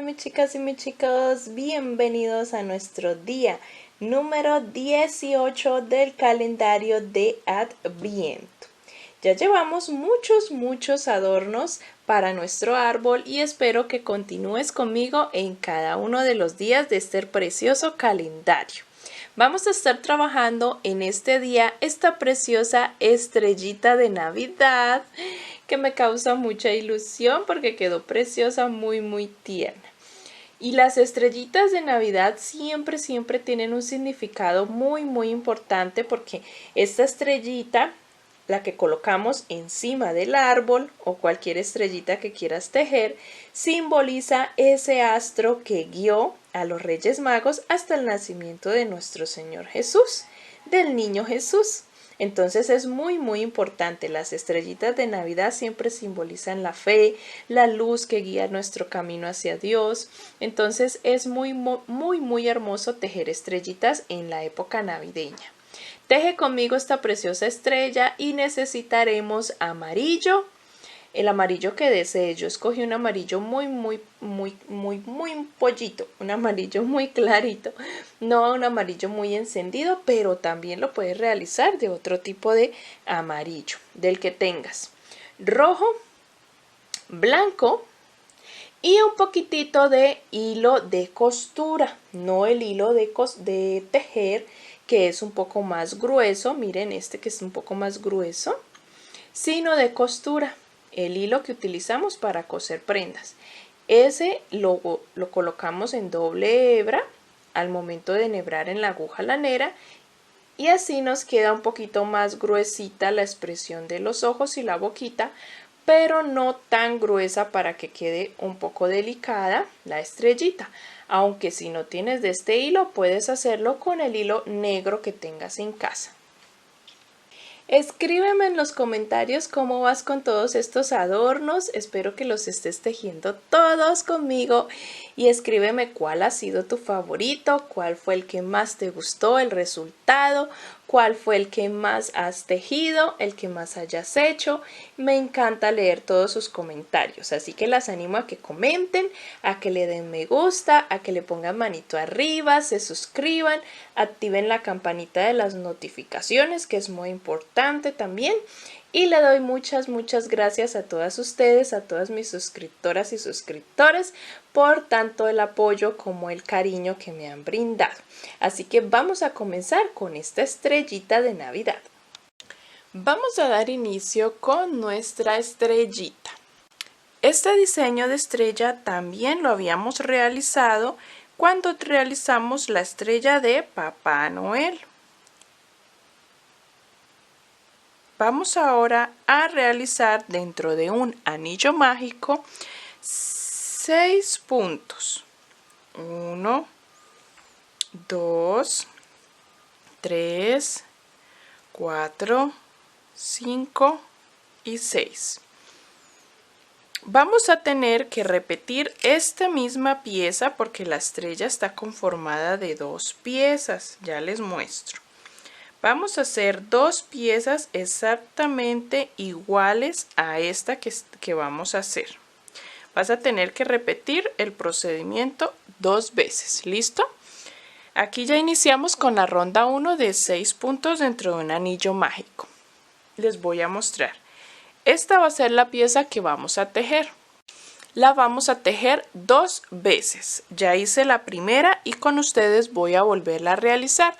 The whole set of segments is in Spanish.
mis chicas y mis chicos, bienvenidos a nuestro día número 18 del calendario de Adviento. Ya llevamos muchos adornos para nuestro árbol y espero que continúes conmigo en cada uno de los días de este precioso calendario. Vamos a estar trabajando en este día esta preciosa estrellita de Navidad que me causa mucha ilusión porque quedó preciosa, muy tierna. Y las estrellitas de Navidad siempre tienen un significado muy importante porque esta estrellita, la que colocamos encima del árbol o cualquier estrellita que quieras tejer, simboliza ese astro que guió a los Reyes Magos hasta el nacimiento de nuestro Señor Jesús, del niño Jesús. Entonces es muy importante. Las estrellitas de Navidad siempre simbolizan la fe, la luz que guía nuestro camino hacia Dios. Entonces es muy hermoso tejer estrellitas en la época navideña. Teje conmigo esta preciosa estrella y necesitaremos amarillo. El amarillo que desee. Yo escogí un amarillo muy pollito, un amarillo muy clarito, no un amarillo muy encendido, pero también lo puedes realizar de otro tipo de amarillo, del que tengas. Rojo, blanco y un poquitito de hilo de costura, no el hilo de tejer, que es un poco más grueso, miren este que es un poco más grueso, sino de costura. El hilo que utilizamos para coser prendas. Ese lo colocamos en doble hebra al momento de enhebrar en la aguja lanera y así nos queda un poquito más gruesita la expresión de los ojos y la boquita, pero no tan gruesa para que quede un poco delicada la estrellita. Aunque si no tienes de este hilo, puedes hacerlo con el hilo negro que tengas en casa. Escríbeme en los comentarios cómo vas con todos estos adornos. Espero que los estés tejiendo todos conmigo. Y escríbeme cuál ha sido tu favorito, cuál fue el que más te gustó, el resultado, cuál fue el que más has tejido, el que más hayas hecho. Me encanta leer todos sus comentarios, así que las animo a que comenten, a que le den me gusta, a que le pongan manito arriba, se suscriban, activen la campanita de las notificaciones, que es muy importante también. Y le doy muchas gracias a todas ustedes, a todas mis suscriptoras y suscriptores por tanto el apoyo como el cariño que me han brindado. Así que vamos a comenzar con esta estrellita de Navidad. Vamos a dar inicio con nuestra estrellita. Este diseño de estrella también lo habíamos realizado cuando realizamos la estrella de Papá Noel. Vamos ahora a realizar dentro de un anillo mágico 6 puntos. 1, 2, 3, 4, 5 y 6. Vamos a tener que repetir esta misma pieza porque la estrella está conformada de 2 piezas. Ya les muestro. Vamos a hacer 2 piezas exactamente iguales a esta que vamos a hacer. Vas a tener que repetir el procedimiento 2 veces. ¿Listo? Aquí ya iniciamos con la ronda 1 de 6 puntos dentro de un anillo mágico. Les voy a mostrar. Esta va a ser la pieza que vamos a tejer. La vamos a tejer 2 veces. Ya hice la primera y con ustedes voy a volverla a realizar.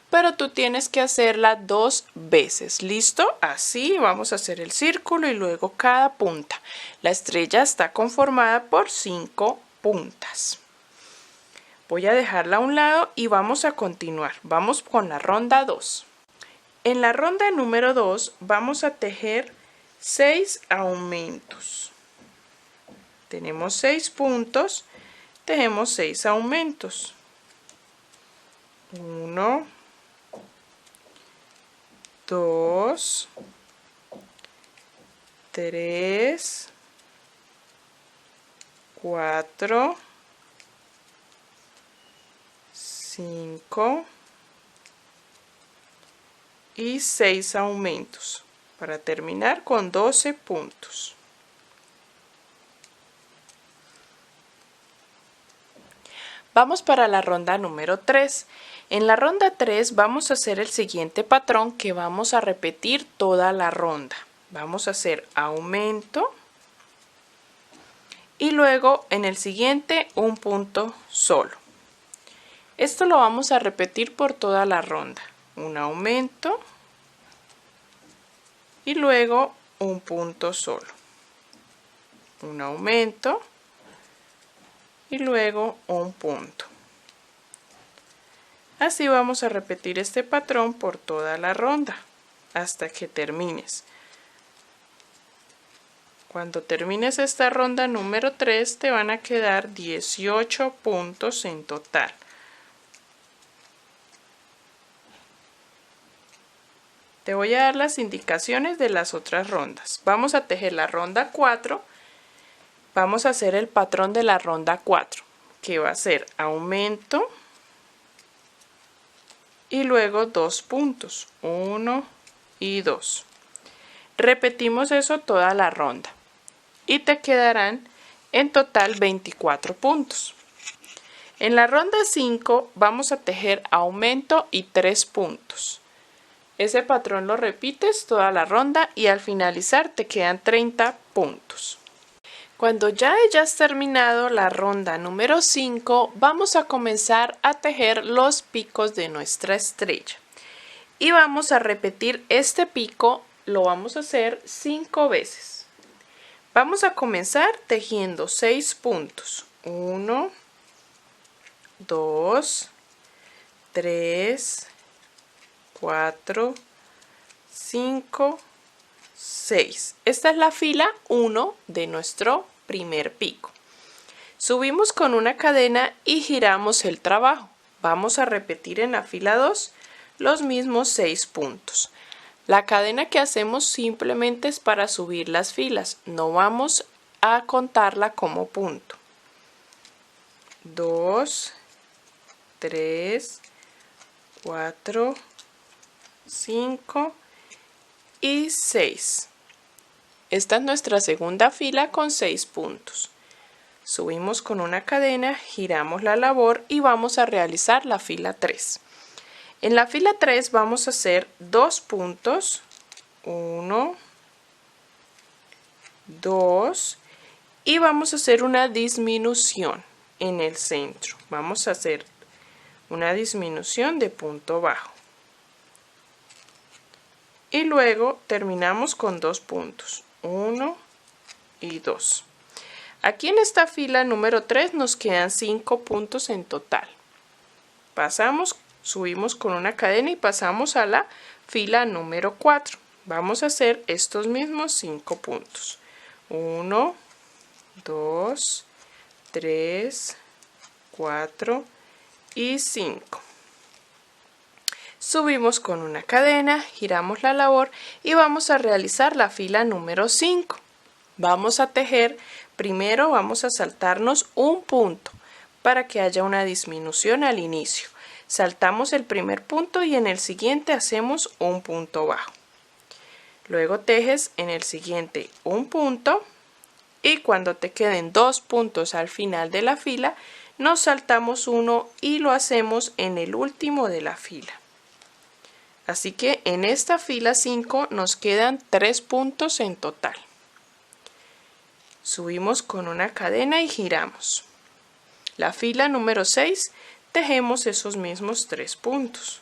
Pero tú tienes que hacerla 2 veces. ¿Listo? Así vamos a hacer el círculo y luego cada punta. La estrella está conformada por 5 puntas. Voy a dejarla a un lado y vamos a continuar. Vamos con la ronda 2. En la ronda número 2 vamos a tejer 6 aumentos. Tenemos 6 puntos, tejemos 6 aumentos. 1, 2, 3, 4, 5 y 6 aumentos para terminar con 12 puntos. Vamos para la ronda número 3. En la ronda 3 vamos a hacer el siguiente patrón que vamos a repetir toda la ronda. Vamos a hacer aumento y luego en el siguiente un punto solo. Esto lo vamos a repetir por toda la ronda. Un aumento y luego un punto solo. Un aumento y luego un punto. Así vamos a repetir este patrón por toda la ronda hasta que termines. Cuando termines esta ronda número 3 te van a quedar 18 puntos en total. Te voy a dar las indicaciones de las otras rondas. Vamos a tejer la ronda 4. Vamos a hacer el patrón de la ronda 4, que va a ser aumento y luego 2 puntos, 1 y 2. Repetimos eso toda la ronda y te quedarán en total 24 puntos. En la ronda 5 vamos a tejer aumento y 3 puntos. Ese patrón lo repites toda la ronda y al finalizar te quedan 30 puntos. Cuando ya hayas terminado la ronda número 5, vamos a comenzar a tejer los picos de nuestra estrella. Y vamos a repetir este pico, lo vamos a hacer 5 veces. Vamos a comenzar tejiendo 6 puntos. 1, 2, 3, 4, 5, 6. Esta es la fila 1 de nuestro primer pico. Subimos con una cadena y giramos el trabajo. Vamos a repetir en la fila 2 los mismos 6 puntos. La cadena que hacemos simplemente es para subir las filas, no vamos a contarla como punto. 2, 3, 4, 5 y 6. Esta es nuestra segunda fila con 6 puntos. Subimos con una cadena, giramos la labor y vamos a realizar la fila 3. En la fila 3 vamos a hacer 2 puntos, 1, 2 y vamos a hacer una disminución en el centro. Vamos a hacer una disminución de punto bajo. Y luego terminamos con 2 puntos, 1 y 2. Aquí en esta fila número 3 nos quedan 5 puntos en total. Subimos con una cadena y pasamos a la fila número 4. Vamos a hacer estos mismos 5 puntos. 1, 2, 3, 4 y 5. Subimos con una cadena, giramos la labor y vamos a realizar la fila número 5. Vamos a tejer, primero vamos a saltarnos un punto para que haya una disminución al inicio. Saltamos el primer punto y en el siguiente hacemos un punto bajo. Luego tejes en el siguiente un punto y cuando te queden 2 puntos al final de la fila, nos saltamos uno y lo hacemos en el último de la fila. Así que en esta fila 5 nos quedan 3 puntos en total. Subimos con una cadena y giramos. La fila número 6 tejemos esos mismos 3 puntos.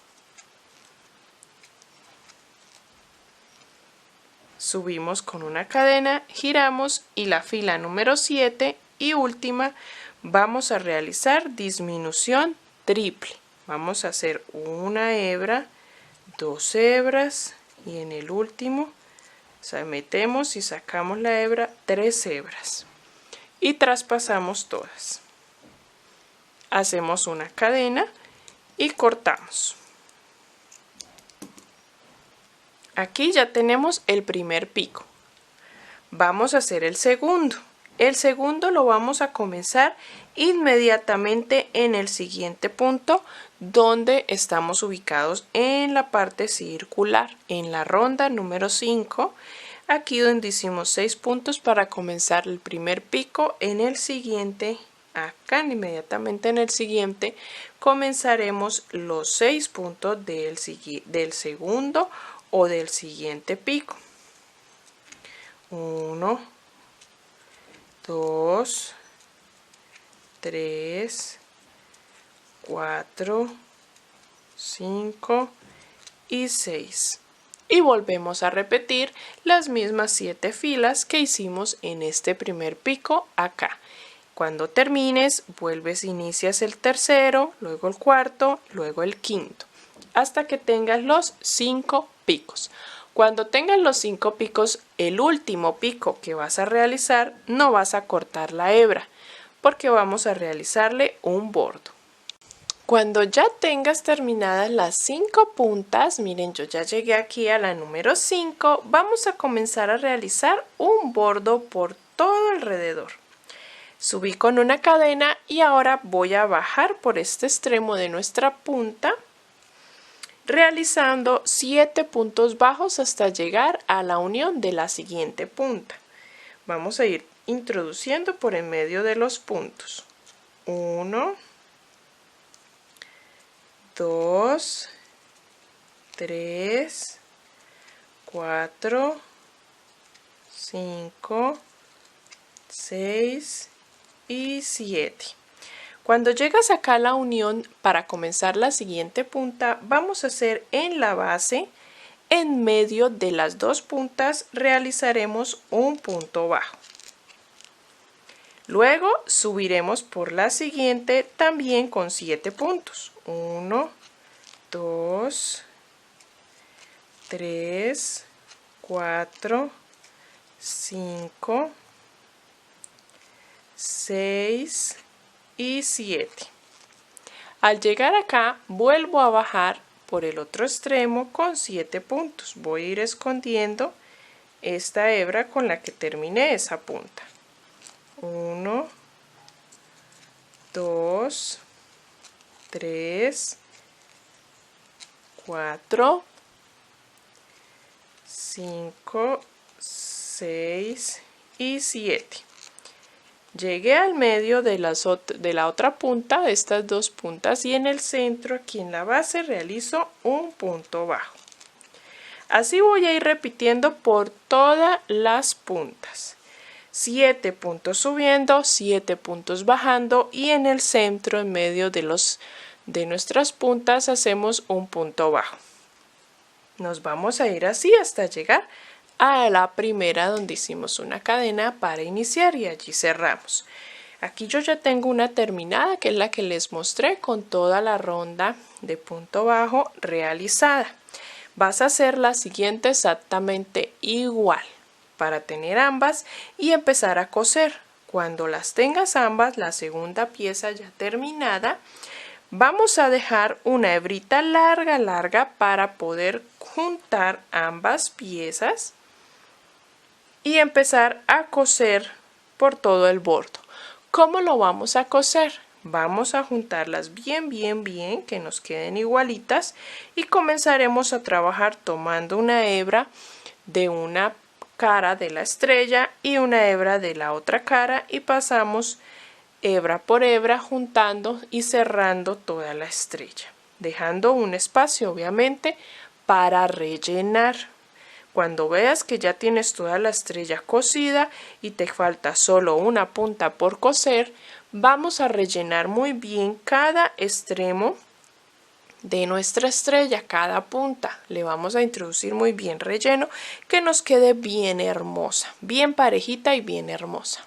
Subimos con una cadena, giramos y la fila número 7 y última vamos a realizar disminución triple. Vamos a hacer una hebra, 2 hebras y en el último metemos y sacamos la hebra, 3 hebras y traspasamos todas. Hacemos una cadena y cortamos. Aquí ya tenemos el primer pico. Vamos a hacer el segundo. El segundo lo vamos a comenzar inmediatamente en el siguiente punto donde estamos ubicados en la parte circular, en la ronda número 5, aquí donde hicimos 6 puntos para comenzar el primer pico en el siguiente acá inmediatamente en el siguiente comenzaremos los 6 puntos del segundo o del siguiente pico. 1, 2, 3, 4, 5 y 6. Y volvemos a repetir las mismas 7 filas que hicimos en este primer pico acá. Cuando termines, vuelves, inicias el tercero, luego el cuarto, luego el quinto, hasta que tengas los 5 picos. Cuando tengas los 5 picos, el último pico que vas a realizar, no vas a cortar la hebra, porque vamos a realizarle un bordo. Cuando ya tengas terminadas las 5 puntas, miren, yo ya llegué aquí a la número 5, vamos a comenzar a realizar un bordo por todo alrededor. Subí con una cadena y ahora voy a bajar por este extremo de nuestra punta, realizando 7 puntos bajos hasta llegar a la unión de la siguiente punta. Vamos a ir introduciendo por en medio de los puntos. 1, 2, 3, 4, 5, 6 y 7. Cuando llegas acá a la unión, para comenzar la siguiente punta, vamos a hacer en la base, en medio de las 2 puntas, realizaremos un punto bajo. Luego subiremos por la siguiente también con 7 puntos. 1, 2, 3, 4, 5, 6 y 7. Al llegar acá, vuelvo a bajar por el otro extremo con 7 puntos. Voy a ir escondiendo esta hebra con la que terminé esa punta. 1, 2, 3, 4, 5, 6 y 7. Llegué al medio de la otra punta, de estas 2 puntas, y en el centro, aquí en la base, realizo un punto bajo. Así voy a ir repitiendo por todas las puntas. 7 puntos subiendo, 7 puntos bajando, y en el centro, en medio de nuestras puntas, hacemos un punto bajo. Nos vamos a ir así hasta llegar a la primera donde hicimos una cadena para iniciar y allí cerramos. Aquí yo ya tengo una terminada, que es la que les mostré con toda la ronda de punto bajo realizada. Vas a hacer la siguiente exactamente igual para tener ambas y empezar a coser. Cuando las tengas ambas, la segunda pieza ya terminada, vamos a dejar una hebrita larga para poder juntar ambas piezas y empezar a coser por todo el bordo. ¿Cómo lo vamos a coser? Vamos a juntarlas bien, que nos queden igualitas, y comenzaremos a trabajar tomando una hebra de una cara de la estrella y una hebra de la otra cara, y pasamos hebra por hebra juntando y cerrando toda la estrella, dejando un espacio obviamente para rellenar. Cuando veas que ya tienes toda la estrella cosida y te falta solo una punta por coser, vamos a rellenar muy bien cada extremo de nuestra estrella, cada punta. Le vamos a introducir muy bien relleno, que nos quede bien hermosa, bien parejita y bien hermosa.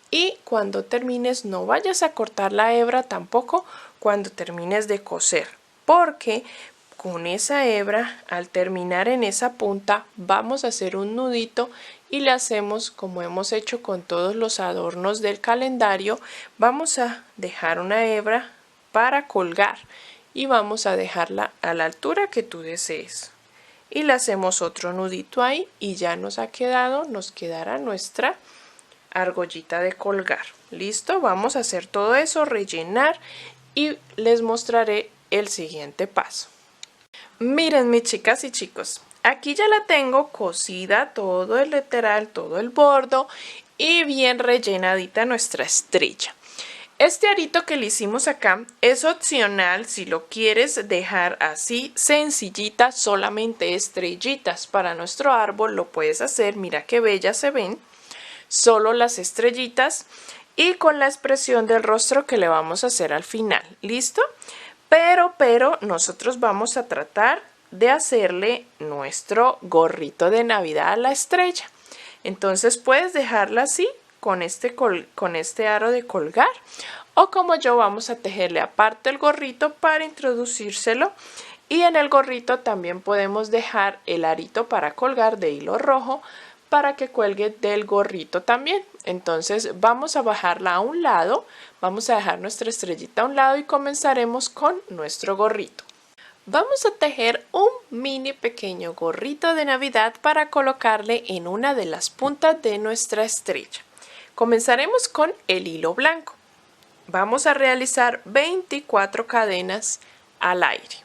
Y cuando termines, no vayas a cortar la hebra tampoco cuando termines de coser, porque con esa hebra, al terminar en esa punta, vamos a hacer un nudito y le hacemos como hemos hecho con todos los adornos del calendario. Vamos a dejar una hebra para colgar y vamos a dejarla a la altura que tú desees. Y le hacemos otro nudito ahí y ya nos quedará nuestra argollita de colgar. ¿Listo? Vamos a hacer todo eso, rellenar, y les mostraré el siguiente paso. Miren, mis chicas y chicos, aquí ya la tengo cosida, todo el lateral, todo el bordo, y bien rellenadita nuestra estrella. Este arito que le hicimos acá es opcional si lo quieres dejar así sencillita, solamente estrellitas para nuestro árbol lo puedes hacer, mira qué bellas se ven, solo las estrellitas y con la expresión del rostro que le vamos a hacer al final, ¿listo? Pero nosotros vamos a tratar de hacerle nuestro gorrito de Navidad a la estrella. Entonces puedes dejarla así con este aro de colgar o como yo vamos a tejerle aparte el gorrito para introducírselo y en el gorrito también podemos dejar el arito para colgar de hilo rojo para que cuelgue del gorrito también. Entonces vamos a bajarla a un lado, vamos a dejar nuestra estrellita a un lado y comenzaremos con nuestro gorrito. Vamos a tejer un mini pequeño gorrito de Navidad para colocarle en una de las puntas de nuestra estrella. Comenzaremos con el hilo blanco. Vamos a realizar 24 cadenas al aire.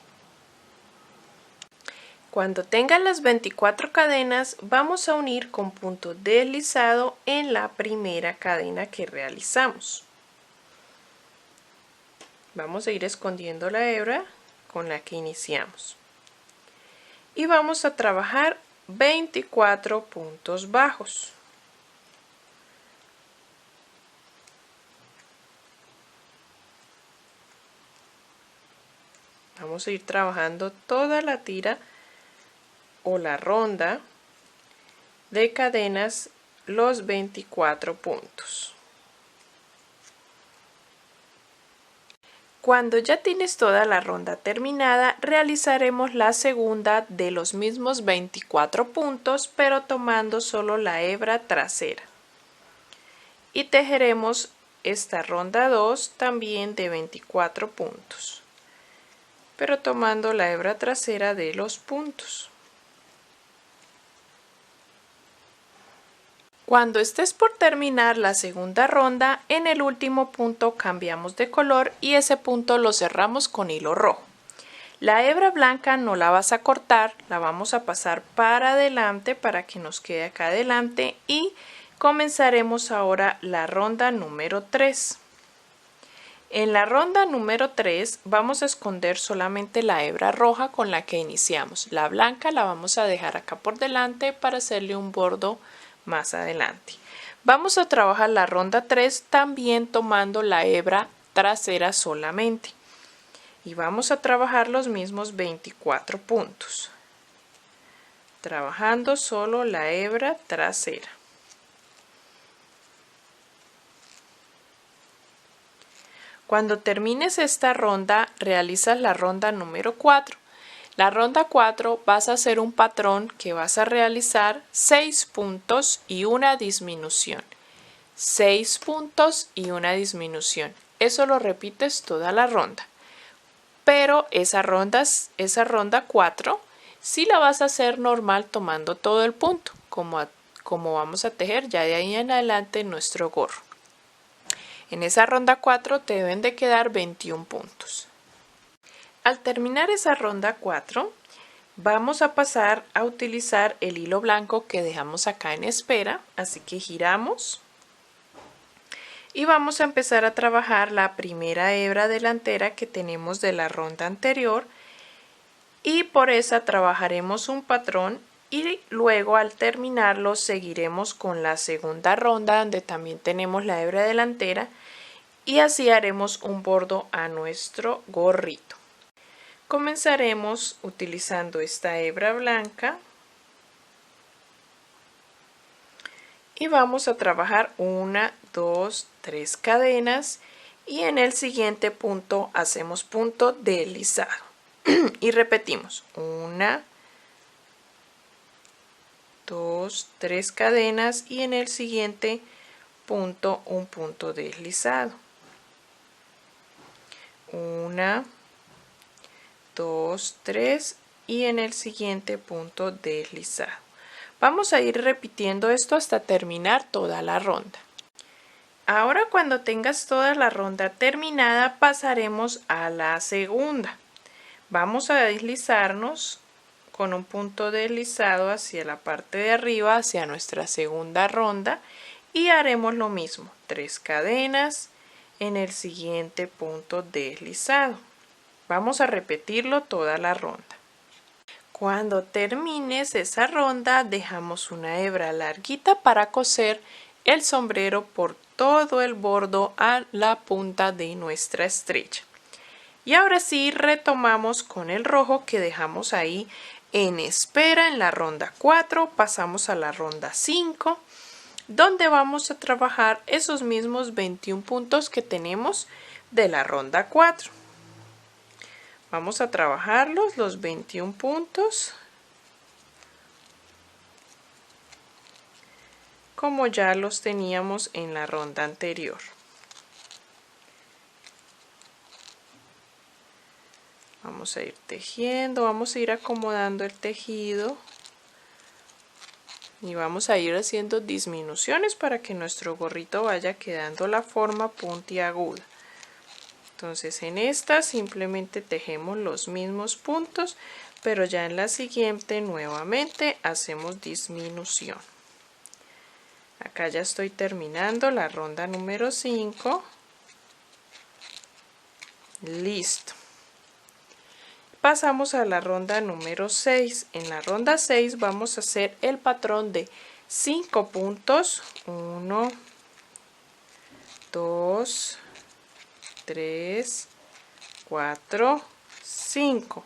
Cuando tengan las 24 cadenas, vamos a unir con punto deslizado en la primera cadena que realizamos. Vamos a ir escondiendo la hebra con la que iniciamos. Y vamos a trabajar 24 puntos bajos. Vamos a ir trabajando toda la tira o la ronda de cadenas los 24 puntos. Cuando ya tienes toda la ronda terminada, realizaremos la segunda de los mismos 24 puntos, pero tomando solo la hebra trasera. Y tejeremos esta ronda 2 también de 24 puntos, pero tomando la hebra trasera de los puntos. Cuando estés por terminar la segunda ronda, en el último punto cambiamos de color y ese punto lo cerramos con hilo rojo. La hebra blanca no la vas a cortar, la vamos a pasar para adelante para que nos quede acá adelante y comenzaremos ahora la ronda número 3. En la ronda número 3 vamos a esconder solamente la hebra roja con la que iniciamos. La blanca la vamos a dejar acá por delante para hacerle un bordo más adelante. Vamos a trabajar la ronda 3 también tomando la hebra trasera solamente y vamos a trabajar los mismos 24 puntos trabajando solo la hebra trasera. Cuando termines esta ronda realizas la ronda número 4. La ronda 4 vas a hacer un patrón que vas a realizar 6 puntos y una disminución. 6 puntos y una disminución. Eso lo repites toda la ronda. Pero esa ronda 4 sí la vas a hacer normal tomando todo el punto, como vamos a tejer ya de ahí en adelante nuestro gorro. En esa ronda 4 te deben de quedar 21 puntos. Al terminar esa ronda 4, vamos a pasar a utilizar el hilo blanco que dejamos acá en espera, así que giramos y vamos a empezar a trabajar la primera hebra delantera que tenemos de la ronda anterior y por esa trabajaremos un patrón y luego al terminarlo seguiremos con la segunda ronda donde también tenemos la hebra delantera y así haremos un bordo a nuestro gorrito. Comenzaremos utilizando esta hebra blanca y vamos a trabajar 1, 2, 3 cadenas y en el siguiente punto hacemos punto deslizado y repetimos 1, 2, 3 cadenas y en el siguiente punto un punto deslizado. 1, 2, 3 y en el siguiente punto deslizado. Vamos a ir repitiendo esto hasta terminar toda la ronda. Ahora cuando tengas toda la ronda terminada pasaremos a la segunda. Vamos a deslizarnos con un punto deslizado hacia la parte de arriba, hacia nuestra segunda ronda y haremos lo mismo. 3 cadenas, en el siguiente punto deslizado. Vamos a repetirlo toda la ronda. Cuando termines esa ronda, dejamos una hebra larguita para coser el sombrero por todo el borde a la punta de nuestra estrella. Y ahora sí retomamos con el rojo que dejamos ahí en espera en la ronda 4, pasamos a la ronda 5, donde vamos a trabajar esos mismos 21 puntos que tenemos de la ronda 4. Vamos a trabajarlos, los 21 puntos, como ya los teníamos en la ronda anterior. Vamos a ir tejiendo, vamos a ir acomodando el tejido y vamos a ir haciendo disminuciones para que nuestro gorrito vaya quedando la forma puntiaguda. Entonces en esta simplemente tejemos los mismos puntos, pero ya en la siguiente nuevamente hacemos disminución. Acá ya estoy terminando la ronda número 5. Listo. Pasamos a la ronda número 6. En la ronda 6 vamos a hacer el patrón de 5 puntos. 1, 2, 3, 4, 5.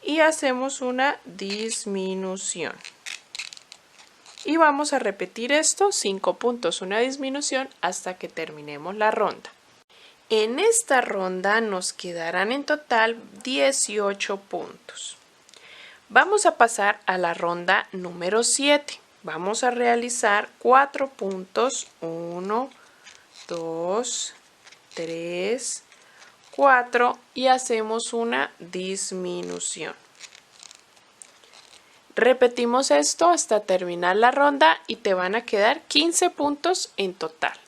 Y hacemos una disminución. Y vamos a repetir esto, 5 puntos, una disminución, hasta que terminemos la ronda. En esta ronda nos quedarán en total 18 puntos. Vamos a pasar a la ronda número 7. Vamos a realizar 4 puntos. 1, 2, 3, 4 y hacemos una disminución. Repetimos esto hasta terminar la ronda y te van a quedar 15 puntos en total.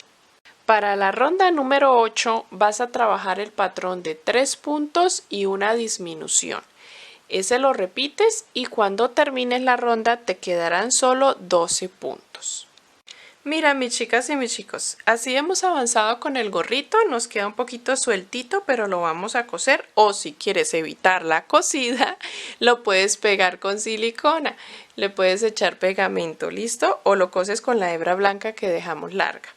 Para la ronda número 8 vas a trabajar el patrón de 3 puntos y una disminución. Ese lo repites y cuando termines la ronda te quedarán solo 12 puntos. Mira, mis chicas y mis chicos, así hemos avanzado con el gorrito, nos queda un poquito sueltito, pero lo vamos a coser, o si quieres evitar la cosida, lo puedes pegar con silicona, le puedes echar pegamento, ¿listo? O lo coses con la hebra blanca que dejamos larga.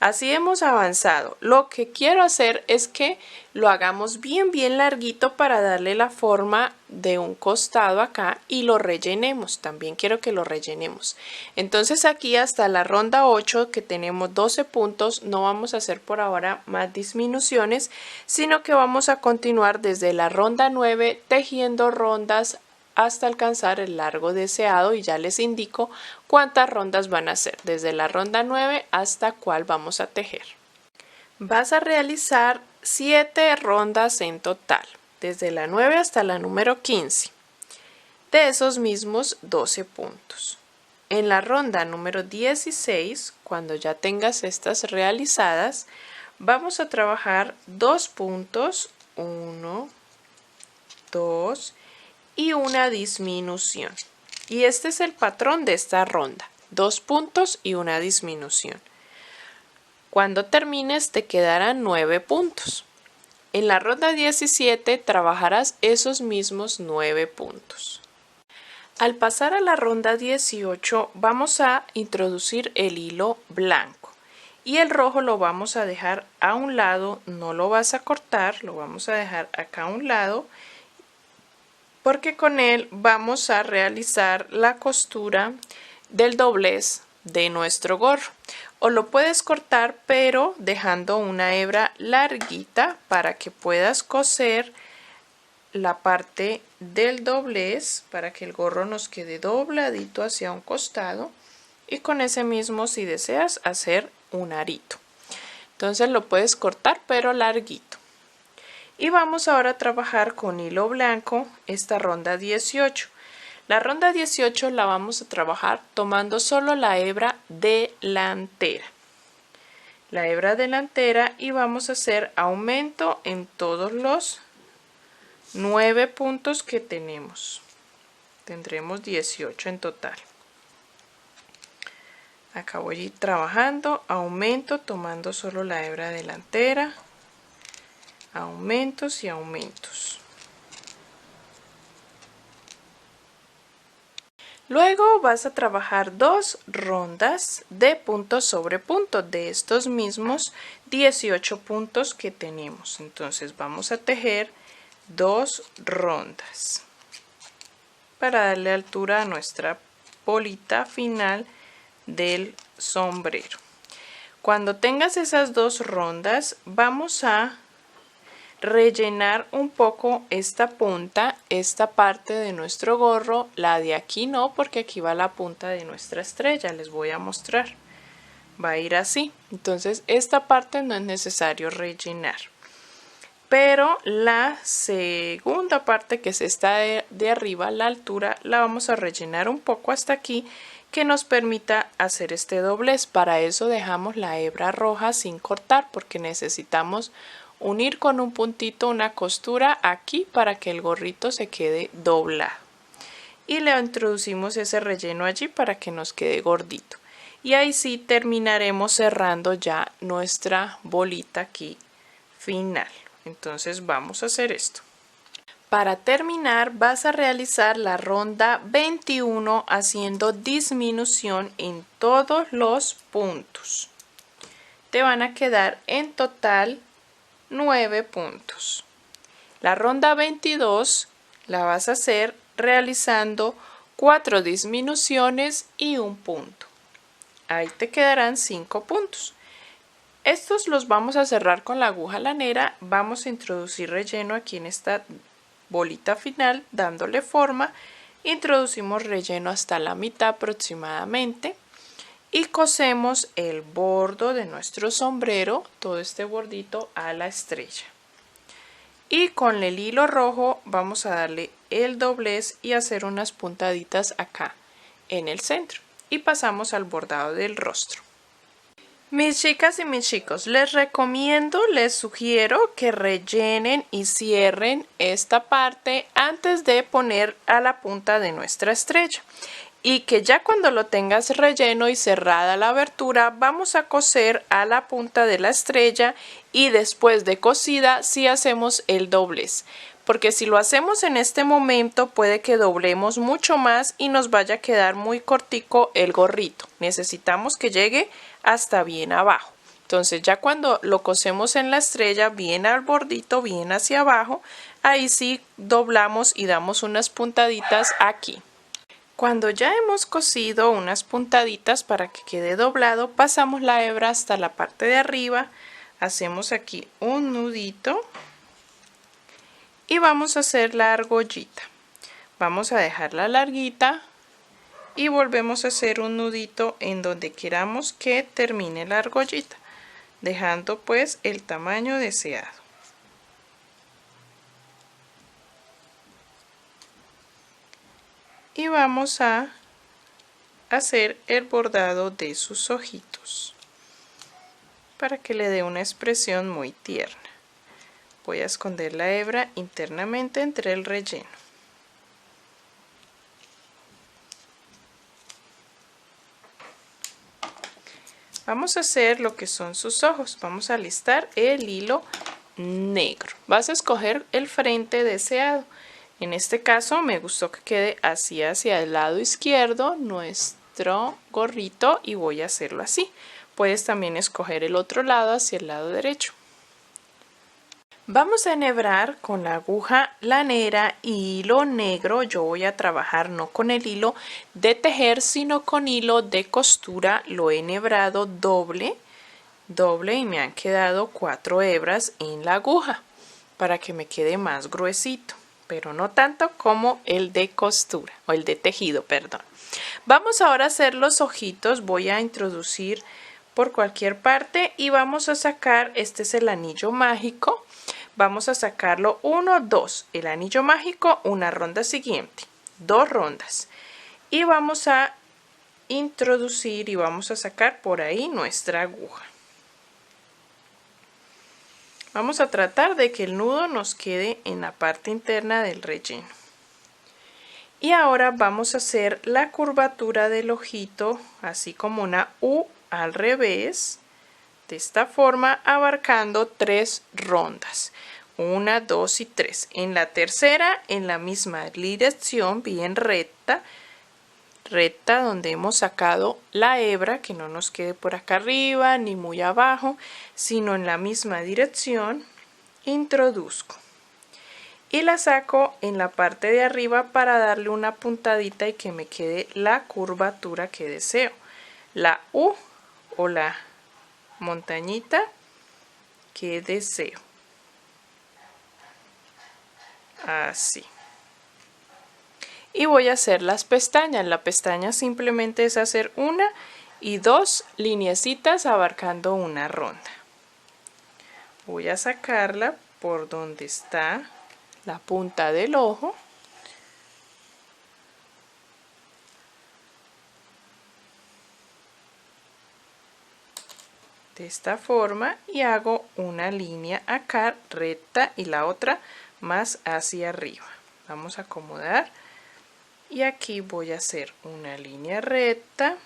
Así hemos avanzado. Lo que quiero hacer es que lo hagamos bien larguito para darle la forma de un costado acá y lo rellenemos. También quiero que lo rellenemos. Entonces aquí hasta la ronda 8 que tenemos 12 puntos no vamos a hacer por ahora más disminuciones, sino que vamos a continuar desde la ronda 9 tejiendo rondas hasta alcanzar el largo deseado y ya les indico cuántas rondas van a hacer desde la ronda 9 hasta cuál vamos a tejer. Vas a realizar 7 rondas en total, desde la 9 hasta la número 15, de esos mismos 12 puntos. En la ronda número 16, cuando ya tengas estas realizadas, vamos a trabajar 2 puntos, 1, 2 y una disminución. Y este es el patrón de esta ronda, 2 puntos y una disminución. Cuando termines te quedarán 9 puntos. En la ronda 17 trabajarás esos mismos 9 puntos. Al pasar a la ronda 18 vamos a introducir el hilo blanco y el rojo lo vamos a dejar a un lado, no lo vas a cortar, lo vamos a dejar acá a un lado, porque con él vamos a realizar la costura del doblez de nuestro gorro. O lo puedes cortar pero dejando una hebra larguita para que puedas coser la parte del doblez para que el gorro nos quede dobladito hacia un costado y con ese mismo, si deseas, hacer un arito. Entonces lo puedes cortar pero larguito. Y vamos ahora a trabajar con hilo blanco esta ronda 18. La ronda 18 la vamos a trabajar tomando solo la hebra delantera. La hebra delantera y vamos a hacer aumento en todos los 9 puntos que tenemos. Tendremos 18 en total. Acá voy a ir trabajando aumento tomando solo la hebra delantera. aumentos y aumentos. Luego vas a trabajar 2 rondas de punto sobre punto de estos mismos 18 puntos que tenemos. Entonces vamos a tejer 2 rondas para darle altura a nuestra bolita final del sombrero. Cuando tengas esas 2 rondas, vamos a rellenar un poco esta punta, esta parte de nuestro gorro. La de aquí no, porque aquí va la punta de nuestra estrella. Les voy a mostrar. Va a ir así. Entonces esta parte no es necesario rellenar. Pero la segunda parte, que es esta de arriba, la altura, la vamos a rellenar un poco hasta aquí, que nos permita hacer este doblez. Para eso dejamos la hebra roja sin cortar, porque necesitamos unir con un puntito una costura aquí para que el gorrito se quede doblado. Y le introducimos ese relleno allí para que nos quede gordito. Y ahí sí terminaremos cerrando ya nuestra bolita aquí final. Entonces vamos a hacer esto. Para terminar vas a realizar la ronda 21 haciendo disminución en todos los puntos. Te van a quedar en total 9 puntos. La ronda 22 la vas a hacer realizando 4 disminuciones y un punto. Ahí te quedarán 5 puntos. Estos los vamos a cerrar con la aguja lanera. Vamos a introducir relleno aquí en esta bolita final dándole forma. Introducimos relleno hasta la mitad aproximadamente. Y cosemos el bordo de nuestro sombrero, todo este bordito, a la estrella. Y con el hilo rojo vamos a darle el doblez y hacer unas puntaditas acá en el centro. Y pasamos al bordado del rostro. Mis chicas y mis chicos, les recomiendo, les sugiero que rellenen y cierren esta parte antes de poner a la punta de nuestra estrella. Y que ya cuando lo tengas relleno y cerrada la abertura, vamos a coser a la punta de la estrella y después de cosida sí hacemos el doblez. Porque si lo hacemos en este momento puede que doblemos mucho más y nos vaya a quedar muy cortico el gorrito. Necesitamos que llegue hasta bien abajo. Entonces ya cuando lo cosemos en la estrella, bien al bordito, bien hacia abajo, ahí sí doblamos y damos unas puntaditas aquí. Cuando ya hemos cosido unas puntaditas para que quede doblado, pasamos la hebra hasta la parte de arriba, hacemos aquí un nudito y vamos a hacer la argollita. Vamos a dejarla larguita y volvemos a hacer un nudito en donde queramos que termine la argollita, dejando pues el tamaño deseado. Y vamos a hacer el bordado de sus ojitos para que le dé una expresión muy tierna. Voy a esconder la hebra internamente entre el relleno. Vamos a hacer lo que son sus ojos. Vamos a alistar el hilo negro. Vas a escoger el frente deseado. En este caso me gustó que quede así hacia el lado izquierdo nuestro gorrito y voy a hacerlo así. Puedes también escoger el otro lado hacia el lado derecho. Vamos a enhebrar con la aguja lanera y hilo negro. Yo voy a trabajar no con el hilo de tejer, sino con hilo de costura. Lo he enhebrado doble y me han quedado 4 hebras en la aguja para que me quede más gruesito, pero no tanto como el de costura o el de tejido, perdón. Vamos ahora a hacer los ojitos. Voy a introducir por cualquier parte y vamos a sacar, este es el anillo mágico. Vamos a sacarlo 1, 2, el anillo mágico, una ronda siguiente, 2 rondas. Y vamos a introducir y vamos a sacar por ahí nuestra aguja. Vamos a tratar de que el nudo nos quede en la parte interna del relleno. Y ahora vamos a hacer la curvatura del ojito, así como una U al revés, de esta forma, abarcando 3 rondas. 1, 2 y 3. En la tercera, en la misma dirección, bien recta, donde hemos sacado la hebra, que no nos quede por acá arriba ni muy abajo, sino en la misma dirección, introduzco. Y la saco en la parte de arriba para darle una puntadita y que me quede la curvatura que deseo. La U o la montañita que deseo. Así. Y voy a hacer las pestañas. La pestaña simplemente es hacer una y dos lineecitas abarcando una ronda. Voy a sacarla por donde está la punta del ojo. De esta forma y hago una línea acá recta y la otra más hacia arriba. Vamos a acomodar y aquí voy a hacer una línea recta,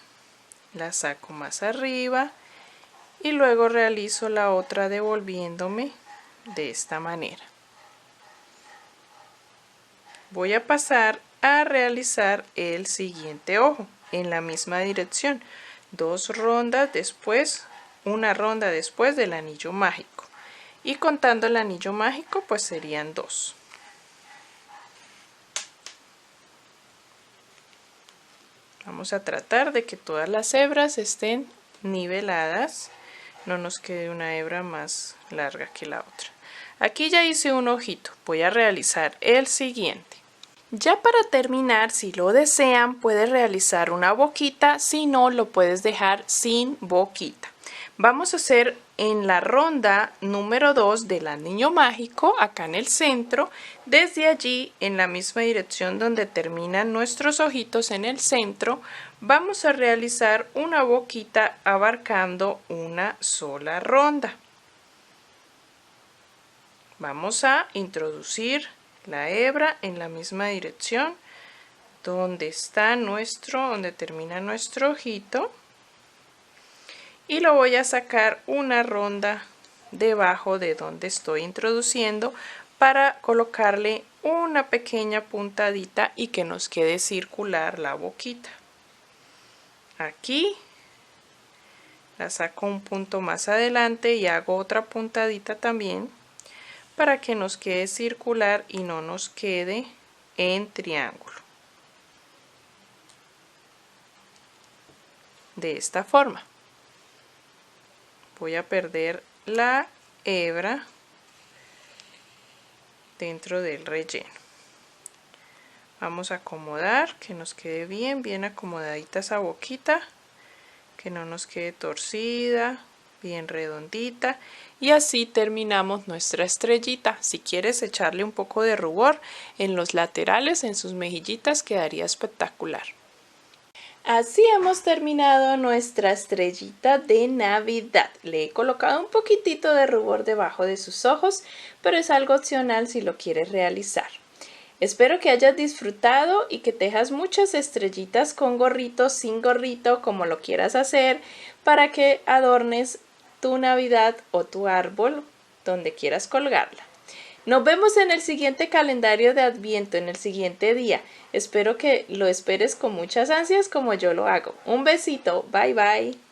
la saco más arriba y luego realizo la otra devolviéndome de esta manera. Voy a pasar a realizar el siguiente ojo en la misma dirección, dos rondas después, una ronda después del anillo mágico, y contando el anillo mágico pues serían dos. Vamos a tratar de que todas las hebras estén niveladas, no nos quede una hebra más larga que la otra. Aquí ya hice un ojito, voy a realizar el siguiente. Ya para terminar, si lo desean, puedes realizar una boquita, si no, lo puedes dejar sin boquita. Vamos a hacer en la ronda número 2 del anillo mágico, acá en el centro, desde allí, en la misma dirección donde terminan nuestros ojitos en el centro, vamos a realizar una boquita abarcando una sola ronda. Vamos a introducir la hebra en la misma dirección donde termina nuestro ojito. Y lo voy a sacar una ronda debajo de donde estoy introduciendo para colocarle una pequeña puntadita y que nos quede circular la boquita. Aquí la saco un punto más adelante y hago otra puntadita también para que nos quede circular y no nos quede en triángulo. De esta forma. Voy a perder la hebra dentro del relleno. Vamos a acomodar que nos quede bien acomodadita esa boquita, que no nos quede torcida, bien redondita, y así terminamos nuestra estrellita. Si quieres echarle un poco de rubor en los laterales, en sus mejillitas, quedaría espectacular. Así hemos terminado nuestra estrellita de Navidad. Le he colocado un poquitito de rubor debajo de sus ojos, pero es algo opcional si lo quieres realizar. Espero que hayas disfrutado y que tejas muchas estrellitas con gorrito, sin gorrito, como lo quieras hacer, para que adornes tu Navidad o tu árbol donde quieras colgarla. Nos vemos en el siguiente calendario de Adviento, en el siguiente día. Espero que lo esperes con muchas ansias como yo lo hago. Un besito, bye bye.